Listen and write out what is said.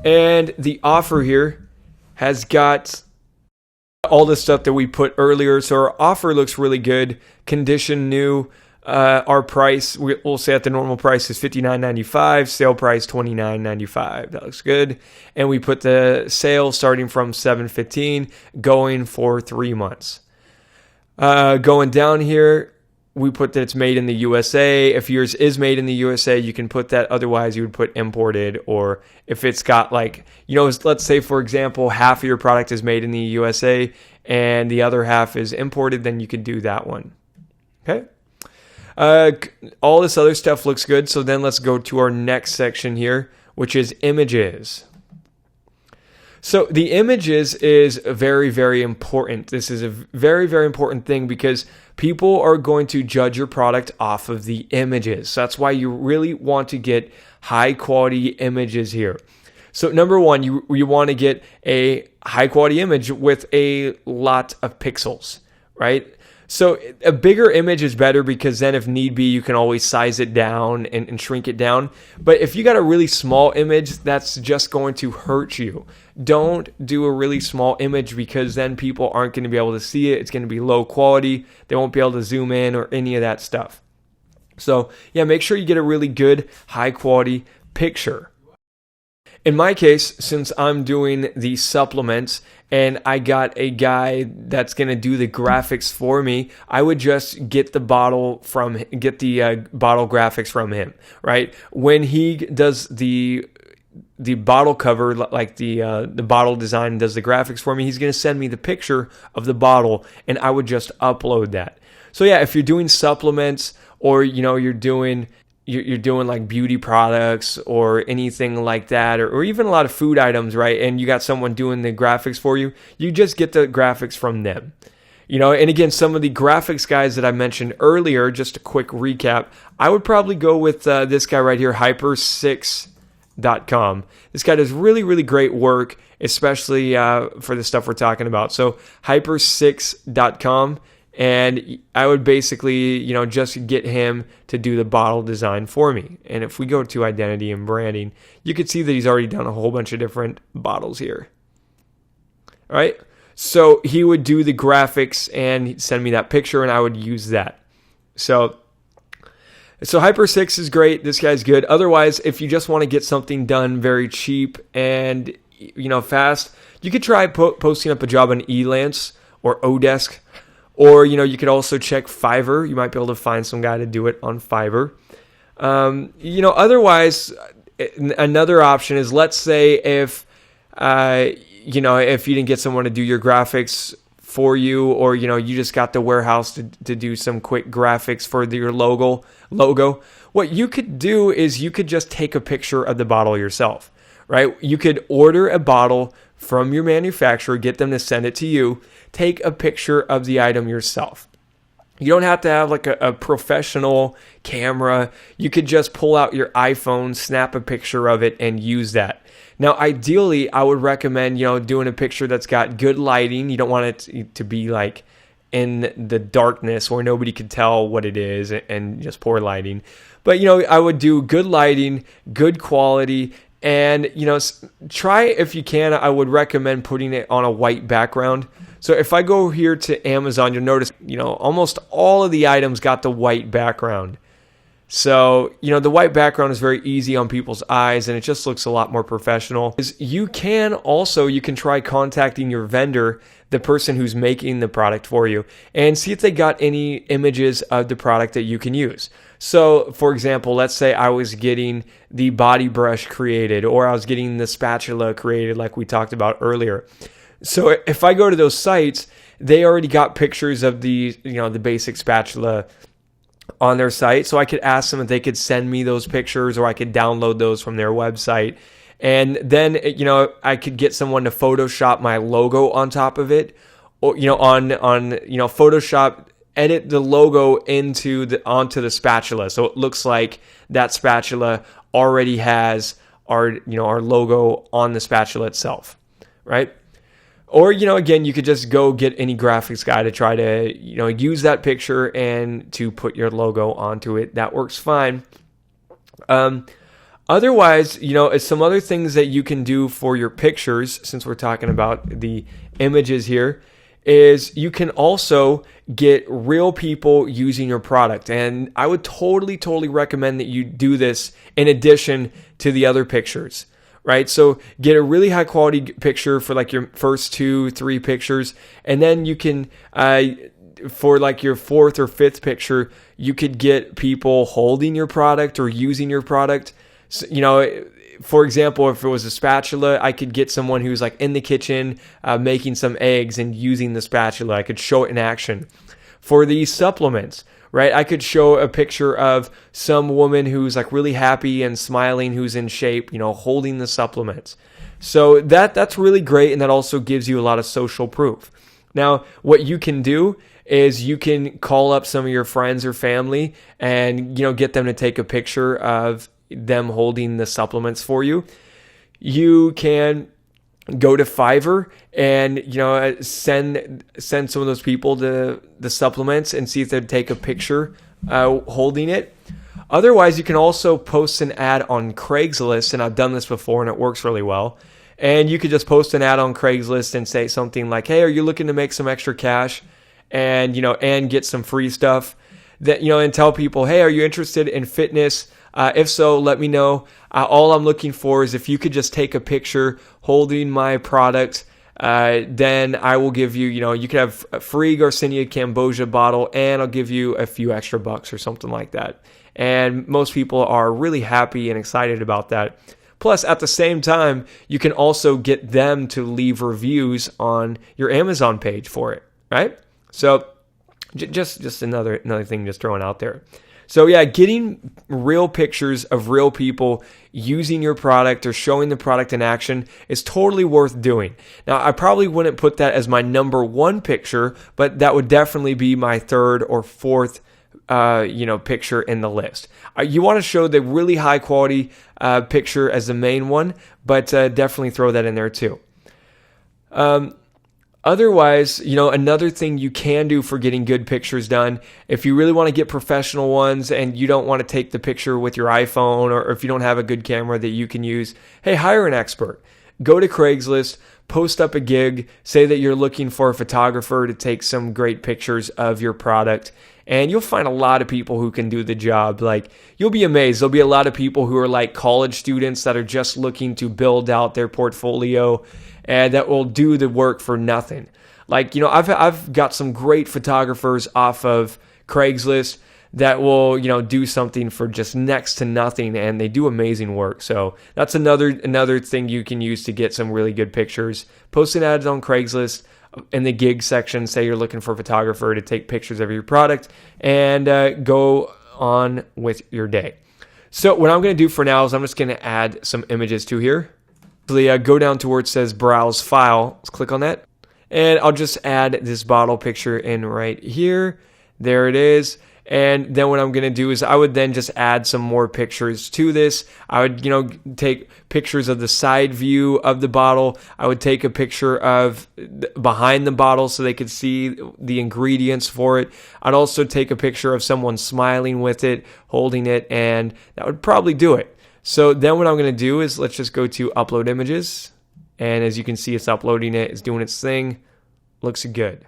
And the offer here has got all the stuff that we put earlier. So our offer looks really good. Condition new. Our price, we'll say at the normal price is $59.95. Sale price $29.95. That looks good. And we put the sale starting from $7.15, going for 3 months. Going down here, we put that it's made in the USA. If yours is made in the USA, you can put that. Otherwise, you would put imported. Or if it's got like, let's say, for example, half of your product is made in the USA and the other half is imported, then you could do that one. Okay. All this other stuff looks good. So then let's go to our next section here, which is images. So the images is very, very important. This is a very, very important thing because people are going to judge your product off of the images. So that's why you really want to get high quality images here. So number one, you want to get a high quality image with a lot of pixels, right? So a bigger image is better because then if need be, you can always size it down and shrink it down. But if you got a really small image, that's just going to hurt you. Don't do a really small image because then people aren't going to be able to see it. It's going to be low quality. They won't be able to zoom in or any of that stuff. So yeah, make sure you get a really good, high quality picture. In my case, since I'm doing the supplements and I got a guy that's going to do the graphics for me, I would just get the bottle graphics from him, right? When he does the bottle cover, like the bottle design, does the graphics for me, he's going to send me the picture of the bottle and I would just upload that. So yeah, if you're doing supplements or you're doing like beauty products or anything like that, or even a lot of food items, right? And you got someone doing the graphics for you, you just get the graphics from them. And again, some of the graphics guys that I mentioned earlier, just a quick recap, I would probably go with this guy right here, hyper6.com. This guy does really, really great work, especially for the stuff we're talking about. So hyper6.com. And I would basically, just get him to do the bottle design for me. And if we go to identity and branding, you can see that he's already done a whole bunch of different bottles here. All right. So he would do the graphics and he'd send me that picture and I would use that. So Hyper6 is great. This guy's good. Otherwise, if you just want to get something done very cheap and, fast, you could try posting up a job on Elance or Odesk. Or, you could also check Fiverr. You might be able to find some guy to do it on Fiverr. Otherwise, another option is, let's say if you didn't get someone to do your graphics for you, or, you just got the warehouse to do some quick graphics for your logo, what you could do is you could just take a picture of the bottle yourself, right? You could order a bottle from your manufacturer, get them to send it to you, take a picture of the item yourself. You don't have to have like a professional camera. You could just pull out your iPhone, snap a picture of it, and use that. Now, ideally, I would recommend, doing a picture that's got good lighting. You don't want it to be like in the darkness where nobody can tell what it is and just poor lighting. But, I would do good lighting, good quality, and, try, if you can, I would recommend putting it on a white background. So if I go here to Amazon, you'll notice, almost all of the items got the white background. So, the white background is very easy on people's eyes and it just looks a lot more professional. You can try contacting your vendor, the person who's making the product for you, and see if they got any images of the product that you can use. So, for example, let's say I was getting the body brush created or I was getting the spatula created like we talked about earlier. So if I go to those sites, they already got pictures of the basic spatula on their site. So I could ask them if they could send me those pictures or I could download those from their website. And then, I could get someone to Photoshop my logo on top of it, or, on Photoshop, edit the logo onto the spatula. So it looks like that spatula already has our logo on the spatula itself, right? Or, again, you could just go get any graphics guy to try to, use that picture and to put your logo onto it. That works fine. Otherwise, some other things that you can do for your pictures, since we're talking about the images here, is you can also get real people using your product. And I would totally recommend that you do this in addition to the other pictures, right? So get a really high quality picture for like your first 2-3 pictures. And then you can, for like your fourth or fifth picture, you could get people holding your product or using your product. So, for example, if it was a spatula, I could get someone who's like in the kitchen making some eggs and using the spatula. I could show it in action. For these supplements, right, I could show a picture of some woman who's like really happy and smiling, who's in shape, holding the supplements. So that's really great, and that also gives you a lot of social proof. Now, what you can do is you can call up some of your friends or family and get them to take a picture of them holding the supplements for you. You can go to Fiverr and send some of those people the supplements and see if they'd take a picture holding it. Otherwise, you can also post an ad on Craigslist, and I've done this before and it works really well. And you could just post an ad on Craigslist and say something like, "Hey, are you looking to make some extra cash and and get some free stuff?" That and tell people, "Hey, are you interested in fitness? If so, let me know. All I'm looking for is if you could just take a picture holding my product, then I will give you, you could have a free Garcinia Cambogia bottle, and I'll give you a few extra bucks," or something like that. And most people are really happy and excited about that. Plus, at the same time, you can also get them to leave reviews on your Amazon page for it, right? So just another thing just throwing out there. So yeah, getting real pictures of real people using your product or showing the product in action is totally worth doing. Now, I probably wouldn't put that as my number one picture, but that would definitely be my third or fourth picture in the list. You want to show the really high quality picture as the main one, but definitely throw that in there too. Otherwise, another thing you can do for getting good pictures done, if you really want to get professional ones and you don't want to take the picture with your iPhone, or if you don't have a good camera that you can use, hey, hire an expert. Go to Craigslist, post up a gig, say that you're looking for a photographer to take some great pictures of your product, and you'll find a lot of people who can do the job. Like, you'll be amazed. There'll be a lot of people who are like college students that are just looking to build out their portfolio, and that will do the work for nothing. Like, I've got some great photographers off of Craigslist that will, do something for just next to nothing, and they do amazing work. So that's another thing you can use to get some really good pictures. Post an ad on Craigslist in the gig section. Say you're looking for a photographer to take pictures of your product, and go on with your day. So what I'm going to do for now is I'm just going to add some images to here. Go down to where it says Browse File. Let's click on that. And I'll just add this bottle picture in right here. There it is. And then what I'm going to do is I would then just add some more pictures to this. I would, take pictures of the side view of the bottle. I would take a picture of behind the bottle so they could see the ingredients for it. I'd also take a picture of someone smiling with it, holding it, and that would probably do it. So then what I'm going to do is let's just go to Upload Images. And as you can see, it's uploading it. It's doing its thing. Looks good.